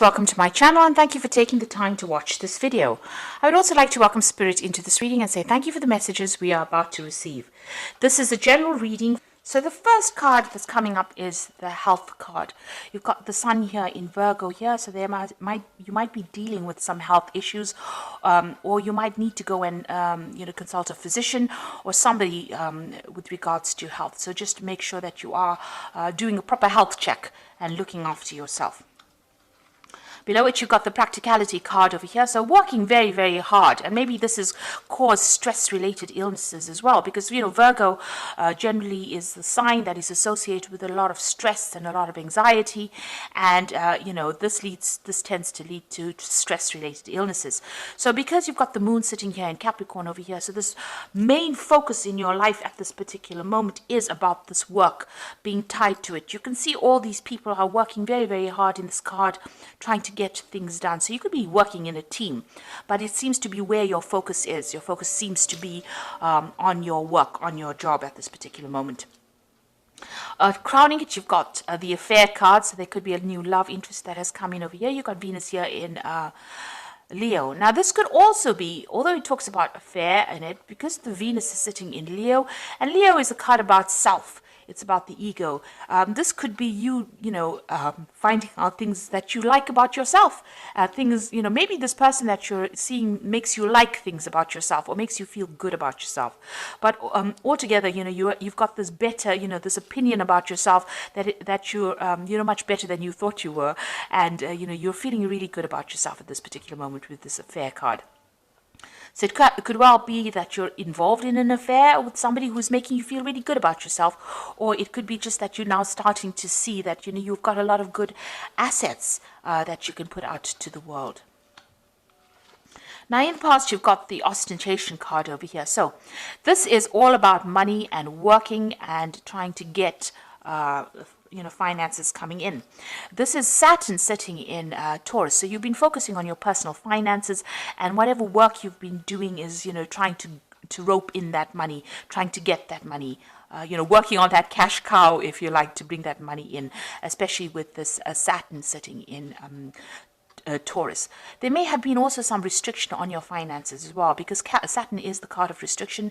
Welcome to my channel and thank you for taking the time to watch this video. I would also like to welcome Spirit into this reading and say thank you for the messages we are about to receive. This is a general reading. So the first card that's coming up is the health card. You've got the sun here in Virgo here, so you might be dealing with some health issues, or you might need to go and consult a physician or somebody with regards to health. So just make sure that you are doing a proper health check and looking after yourself. Below it, you've got the practicality card over here. So working very, very hard. And maybe this has caused stress-related illnesses as well. Because, Virgo generally is the sign that is associated with a lot of stress and a lot of anxiety. And, this tends to lead to stress-related illnesses. So because you've got the moon sitting here in Capricorn over here, so this main focus in your life at this particular moment is about this work being tied to it. You can see all these people are working very, very hard in this card, trying to get things done. So you could be working in a team, but it seems to be where your focus is. Your focus seems to be on your work, on your job at this particular moment. Crowning it, you've got the affair card. So there could be a new love interest that has come in over here. You've got Venus here in Leo. Now this could also be, although it talks about affair in it, because the Venus is sitting in Leo, and Leo is a card about self. It's about the ego. This could be you, finding out things that you like about yourself. Maybe this person that you're seeing makes you like things about yourself or makes you feel good about yourself. But altogether, you've got this better, this opinion about yourself that you're much better than you thought you were. And, you're feeling really good about yourself at this particular moment with this affair card. So it could well be that you're involved in an affair with somebody who's making you feel really good about yourself, or it could be just that you're now starting to see that you've got a lot of good assets that you can put out to the world. Now in the past, you've got the ostentation card over here. So this is all about money and working and trying to get finances coming in. This is Saturn sitting in Taurus. So you've been focusing on your personal finances, and whatever work you've been doing is, trying to rope in that money, trying to get that money, working on that cash cow, if you like, to bring that money in, especially with this Saturn sitting in Taurus. There may have been also some restriction on your finances as well, because Saturn is the card of restriction,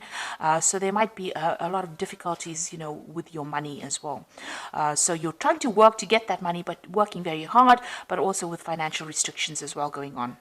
so there might be a lot of difficulties with your money as well. So you're trying to work to get that money, but working very hard, but also with financial restrictions as well going on.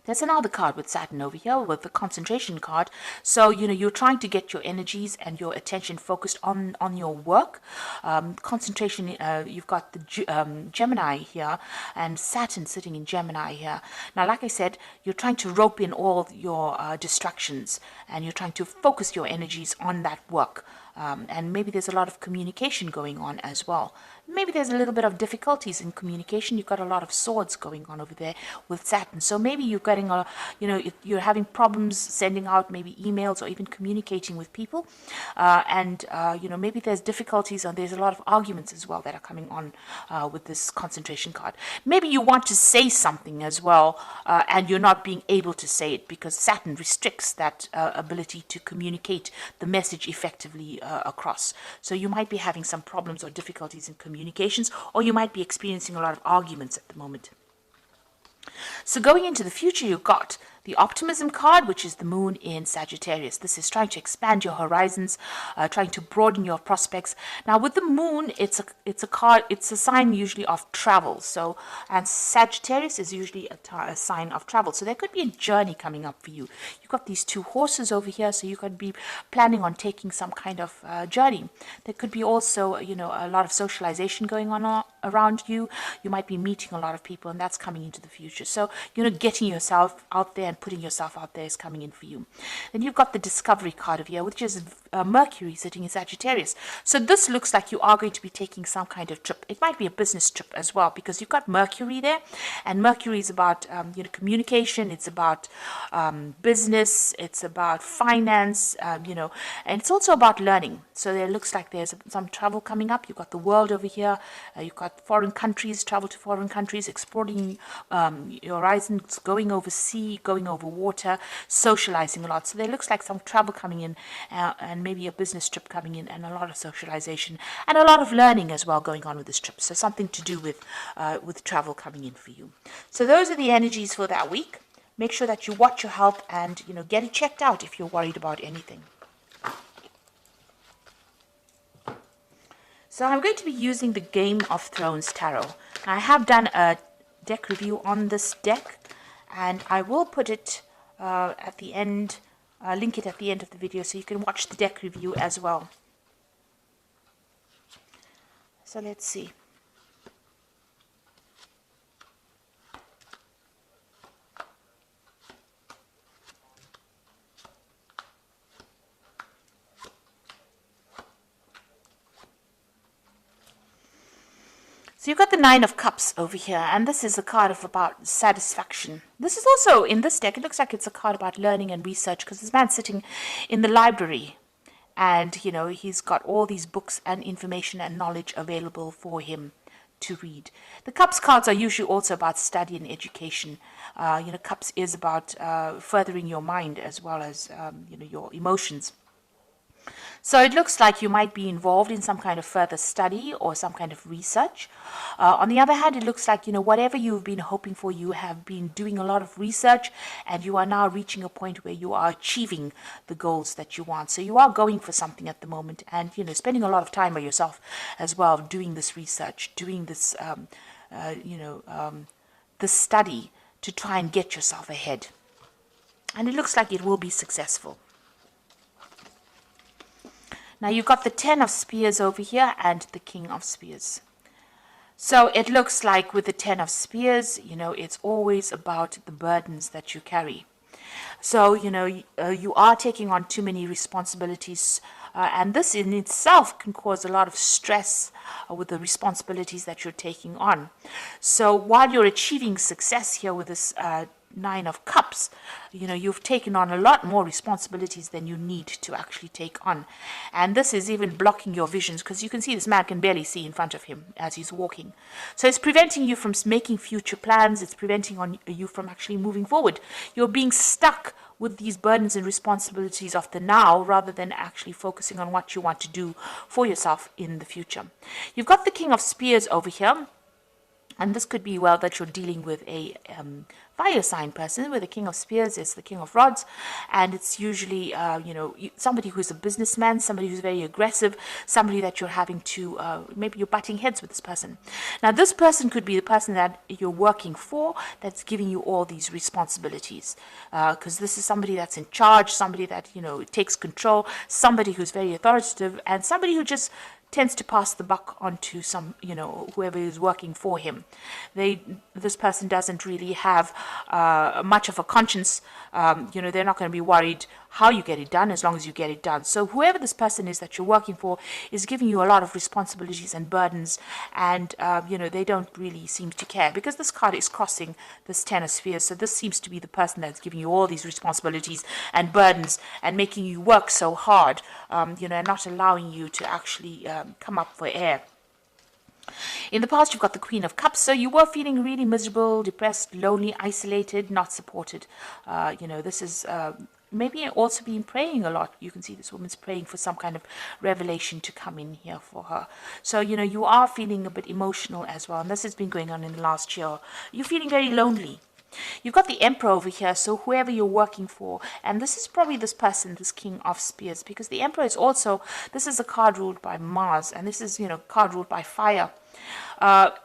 There's another card with Saturn over here with the concentration card. So, you're trying to get your energies and your attention focused on your work. Concentration, you've got the Gemini here and Saturn sitting in Gemini here. Now, like I said, you're trying to rope in all your distractions and you're trying to focus your energies on that work. And maybe there's a lot of communication going on as well. Maybe there's a little bit of difficulties in communication. You've got a lot of swords going on over there with Saturn. So maybe you're getting you're having problems sending out maybe emails or even communicating with people. Maybe there's difficulties and there's a lot of arguments as well that are coming on with this concentration card. Maybe you want to say something as well, and you're not being able to say it because Saturn restricts that ability to communicate the message effectively across. So you might be having some problems or difficulties in communications, or you might be experiencing a lot of arguments at the moment. So going into the future, you've got the optimism card, which is the moon in Sagittarius. This is trying to expand your horizons, trying to broaden your prospects. Now with the moon, it's a sign usually of travel. So, and Sagittarius is usually a sign of travel. So there could be a journey coming up for you. You've got these two horses over here, so you could be planning on taking some kind of journey. There could be also, a lot of socialization going on around you. You might be meeting a lot of people, and that's coming into the future. So, getting yourself out there and putting yourself out there is coming in for you. Then you've got the discovery card of here, which is Mercury sitting in Sagittarius. So this looks like you are going to be taking some kind of trip. It might be a business trip as well, because you've got Mercury there, and Mercury is about communication. It's about business. It's about finance. And it's also about learning. So there looks like there's some travel coming up. You've got the world over here. You've got foreign countries, travel to foreign countries, exploring your horizons, going over sea, going over water, socializing a lot. So there looks like some travel coming in, and maybe a business trip coming in, and a lot of socialization and a lot of learning as well going on with this trip. So something to do with travel coming in for you. So those are the energies for that week. Make sure that you watch your health and, get it checked out if you're worried about anything. So I'm going to be using the Game of Thrones Tarot. I have done a deck review on this deck, and I will put it at the end, link it at the end of the video so you can watch the deck review as well. So let's see. So you've got the Nine of Cups over here, and this is a card of about satisfaction. This is also, in this deck, it looks like it's a card about learning and research, because this man's sitting in the library, and, he's got all these books and information and knowledge available for him to read. The Cups cards are usually also about study and education. Cups is about furthering your mind as well as, your emotions. So it looks like you might be involved in some kind of further study or some kind of research. On the other hand, it looks like, whatever you've been hoping for, you have been doing a lot of research, and you are now reaching a point where you are achieving the goals that you want. So you are going for something at the moment, and, spending a lot of time by yourself as well, doing this research, doing this, this study to try and get yourself ahead. And it looks like it will be successful. Now you've got the Ten of Spears over here and the King of Spears. So it looks like with the Ten of Spears, it's always about the burdens that you carry. So, you are taking on too many responsibilities, and this in itself can cause a lot of stress with the responsibilities that you're taking on. So while you're achieving success here with this Nine of Cups, you've taken on a lot more responsibilities than you need to actually take on. And this is even blocking your visions, because you can see this man can barely see in front of him as he's walking. So it's preventing you from making future plans. It's preventing you from actually moving forward. You're being stuck with these burdens and responsibilities of the now, rather than actually focusing on what you want to do for yourself in the future. You've got the King of Spears over here. And this could be, well, that you're dealing with a fire sign person, where the King of Spears is the King of Rods. And it's usually, somebody who's a businessman, somebody who's very aggressive, somebody that you're having to, maybe you're butting heads with this person. Now, this person could be the person that you're working for, that's giving you all these responsibilities. Because this is somebody that's in charge, somebody that, takes control, somebody who's very authoritative, and somebody who just tends to pass the buck on to some, whoever is working for him. This person doesn't really have much of a conscience. They're not going to be worried how you get it done, as long as you get it done. So whoever this person is that you're working for is giving you a lot of responsibilities and burdens, and they don't really seem to care, because this card is crossing this Ten of Spheres. So this seems to be the person that's giving you all these responsibilities and burdens and making you work so hard, and not allowing you to actually come up for air. In the past, you've got the Queen of Cups, so you were feeling really miserable, depressed, lonely, isolated, not supported. This is maybe also been praying a lot. You can see this woman's praying for some kind of revelation to come in here for her. So, you are feeling a bit emotional as well, and this has been going on in the last year. You're feeling very lonely. You've got the Emperor over here, so whoever you're working for, and this is probably this person, this King of Spears, because the Emperor is also, this is a card ruled by Mars, and this is, card ruled by fire.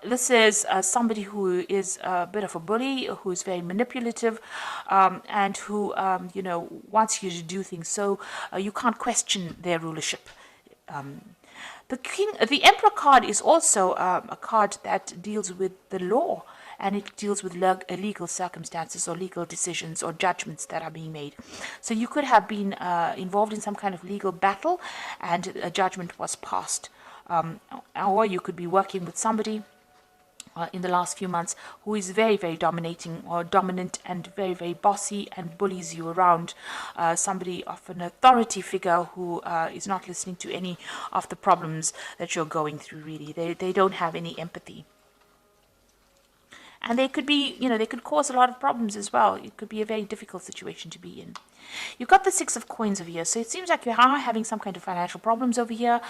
This is somebody who is a bit of a bully, who is very manipulative, and who, wants you to do things, so you can't question their rulership. The Emperor card is also a card that deals with the law, and it deals with legal circumstances or legal decisions or judgments that are being made. So you could have been involved in some kind of legal battle, and a judgment was passed. Or you could be working with somebody in the last few months who is very, very dominating or dominant and very, very bossy and bullies you around. Somebody of an authority figure who is not listening to any of the problems that you're going through, really. They don't have any empathy. And they could be, they could cause a lot of problems as well. It could be a very difficult situation to be in. You've got the Six of Coins over here, so it seems like you are having some kind of financial problems over here.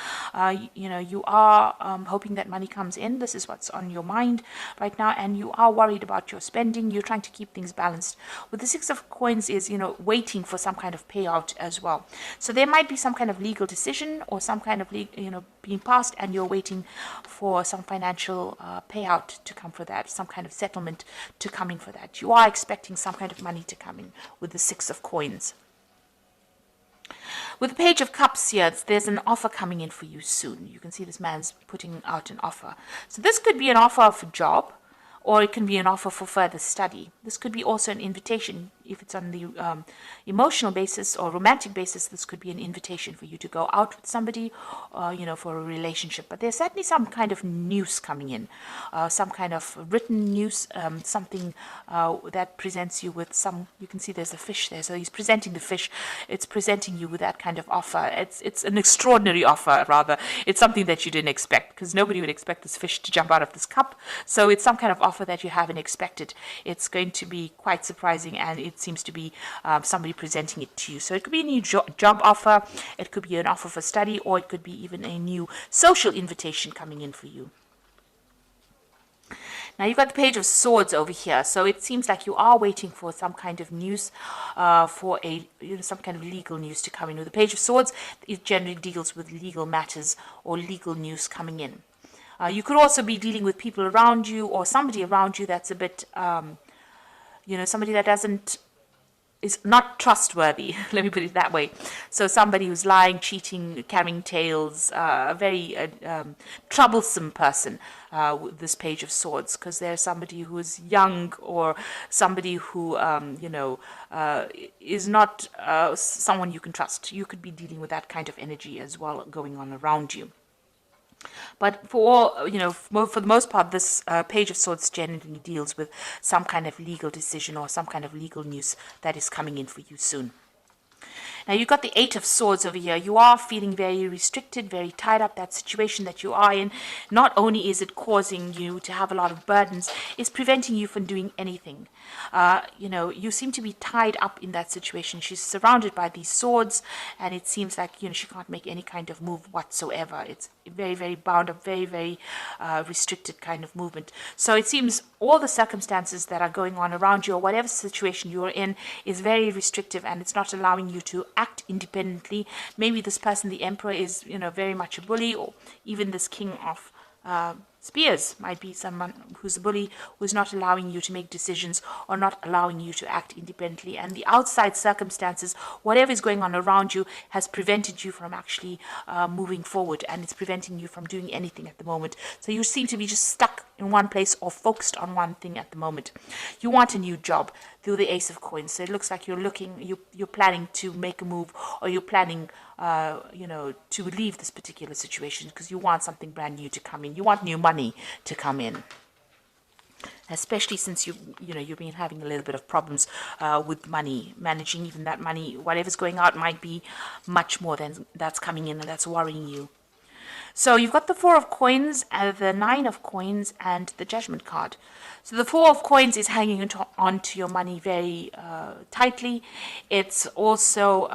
You are hoping that money comes in. This is what's on your mind right now, and you are worried about your spending. You're trying to keep things balanced. With the Six of Coins is, waiting for some kind of payout as well. So there might be some kind of legal decision or some kind of, being passed, and you're waiting for some financial payout to come for that, some kind of settlement to come in for that. You are expecting some kind of money to come in with the Six of Coins. With the Page of Cups here, there's an offer coming in for you soon. You can see this man's putting out an offer. So this could be an offer of a job, or it can be an offer for further study. This could be also an invitation. If it's on the emotional basis or romantic basis, this could be an invitation for you to go out with somebody, for a relationship. But there's certainly some kind of news coming in, some kind of written news, something that presents you with some, you can see there's a fish there. So he's presenting the fish. It's presenting you with that kind of offer. It's an extraordinary offer, rather. It's something that you didn't expect, because nobody would expect this fish to jump out of this cup. So it's some kind of offer that you haven't expected. It's going to be quite surprising, and it seems to be somebody presenting it to you. So it could be a new job offer, it could be an offer for study, or it could be even a new social invitation coming in for you. Now you've got the Page of Swords over here, so it seems like you are waiting for some kind of news, for some kind of legal news to come in. With the Page of Swords, it generally deals with legal matters or legal news coming in. You could also be dealing with people around you, or somebody around you that's a bit, somebody that is not trustworthy. Let me put it that way. So somebody who's lying, cheating, carrying tales, a very troublesome person with this Page of Swords, because there's somebody who is young, or somebody who, is not someone you can trust. You could be dealing with that kind of energy as well going on around you. But for the most part, this Page of Swords generally deals with some kind of legal decision or some kind of legal news that is coming in for you soon. Now you've got the Eight of Swords over here. You are feeling very restricted, very tied up. That situation that you are in, not only is it causing you to have a lot of burdens, it's preventing you from doing anything. You seem to be tied up in that situation. She's surrounded by these swords, and it seems like she can't make any kind of move whatsoever. It's very, very bound up, very, very restricted kind of movement. So it seems all the circumstances that are going on around you, or whatever situation you're in, is very restrictive, and it's not allowing you to act independently. Maybe this person, the Emperor, is very much a bully, or even this King of Spears might be someone who's a bully, who's not allowing you to make decisions or not allowing you to act independently. And the outside circumstances, whatever is going on around you, has prevented you from actually moving forward, and it's preventing you from doing anything at the moment. So you seem to be just stuck in one place or focused on one thing at the moment. You want a new job through the Ace of Coins. So it looks like you're planning to make a move, or you're planning to leave this particular situation, because you want something brand new to come in. You want new money to come in, especially since you've been having a little bit of problems with money, managing even that money. Whatever's going out might be much more than that's coming in, and that's worrying you. So you've got the Four of Coins, the Nine of Coins, and the Judgment card. So the Four of Coins is hanging onto your money very tightly. It's also,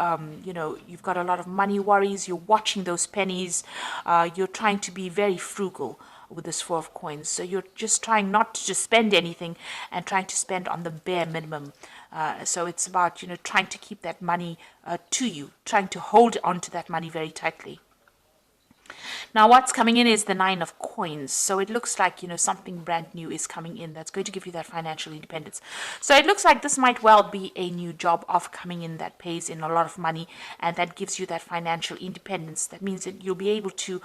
you've got a lot of money worries. You're watching those pennies. You're trying to be very frugal with this Four of Coins. So you're just trying not to just spend anything, and trying to spend on the bare minimum. So it's about, trying to keep that money to you, trying to hold on to that money very tightly. Now what's coming in is the Nine of Coins. So it looks like, something brand new is coming in that's going to give you that financial independence. So it looks like this might well be a new job offer coming in that pays in a lot of money, and that gives you that financial independence. That means that you'll be able to,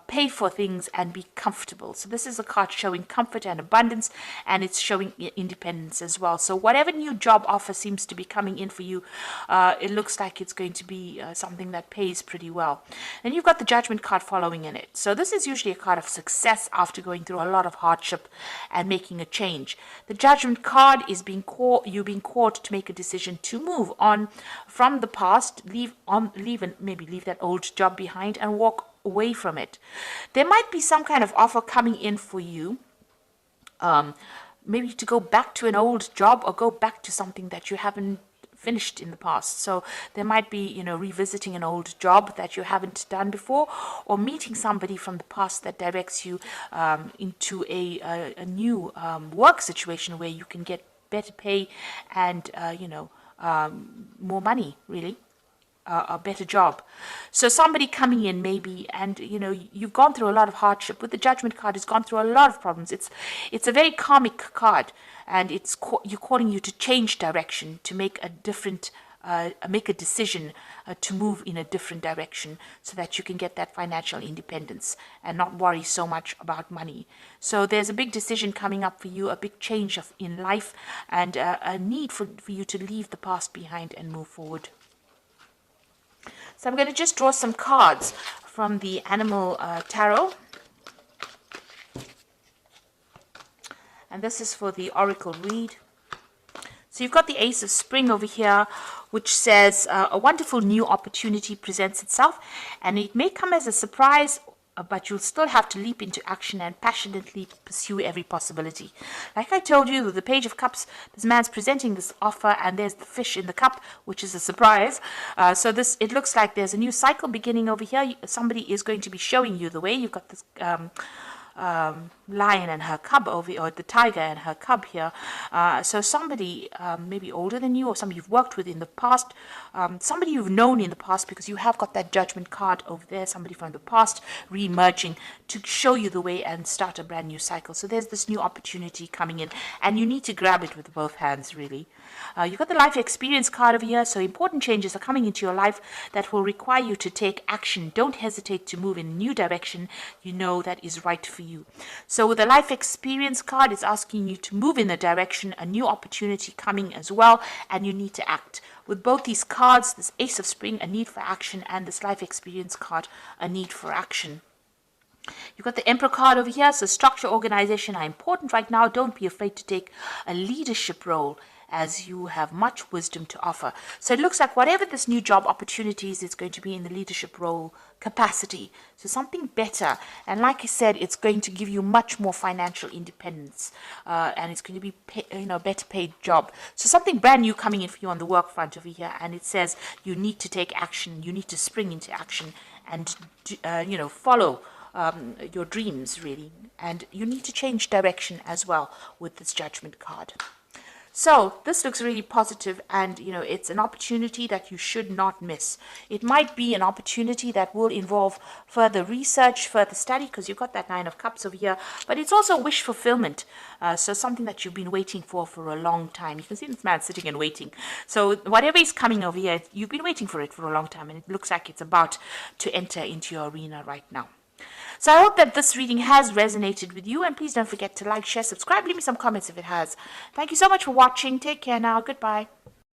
pay for things and be comfortable. So this is a card showing comfort and abundance, and it's showing independence as well. So whatever new job offer seems to be coming in for you, it looks like it's going to be something that pays pretty well. And you've got the Judgment card following in it. So this is usually a card of success after going through a lot of hardship and making a change. The Judgment card is you're being called to make a decision to move on from the past, leave that old job behind, and walk away from it. There might be some kind of offer coming in for you maybe to go back to an old job or go back to something that you haven't finished in the past. So there might be, revisiting an old job that you haven't done before, or meeting somebody from the past that directs you into a new work situation where you can get better pay and, more money, really. A better job. So somebody coming in maybe, and you've gone through a lot of hardship. With the Judgment card, it's gone through a lot of problems. It's a very karmic card, and you're calling you to change direction, to make a different make a decision to move in a different direction, so that you can get that financial independence and not worry so much about money. So there's a big decision coming up for you, a big change in life, and a need for you to leave the past behind and move forward. So I'm going to just draw some cards from the Animal Tarot. And this is for the Oracle read. So you've got the Ace of Spring over here, which says a wonderful new opportunity presents itself. And it may come as a surprise, but you'll still have to leap into action and passionately pursue every possibility. Like I told you, with the Page of Cups, this man's presenting this offer, and there's the fish in the cup, which is a surprise. So it looks like there's a new cycle beginning over here. Somebody is going to be showing you the way. You've got this lion and her cub over, or the tiger and her cub here. So somebody maybe older than you, or somebody you've worked with in the past, somebody you've known in the past, because you have got that Judgment card over there, somebody from the past re-emerging to show you the way and start a brand new cycle. So there's this new opportunity coming in, and you need to grab it with both hands, really. You've got the Life Experience card over here, so important changes are coming into your life that will require you to take action. Don't hesitate to move in a new direction you know that is right for you. So with the Life Experience card, it's asking you to move in a direction, a new opportunity coming as well, and you need to act. With both these cards, this Ace of Spring, a need for action, and this Life Experience card, a need for action. You've got the Emperor card over here, so structure, organization are important right now. Don't be afraid to take a leadership role, as you have much wisdom to offer. So it looks like whatever this new job opportunities is going to be in the leadership role capacity. So something better. And like I said, it's going to give you much more financial independence. And it's going to be better paid job. So something brand new coming in for you on the work front over here. And it says you need to take action. You need to spring into action and, follow your dreams, really. And you need to change direction as well with this Judgment card. So this looks really positive, and it's an opportunity that you should not miss. It might be an opportunity that will involve further research, further study, because you've got that Nine of Cups over here, but it's also wish fulfillment. So something that you've been waiting for a long time. You can see this man sitting and waiting. So whatever is coming over here, you've been waiting for it for a long time, and it looks like it's about to enter into your arena right now. So I hope that this reading has resonated with you, and please don't forget to like, share, subscribe, leave me some comments if it has. Thank you so much for watching. Take care now. Goodbye.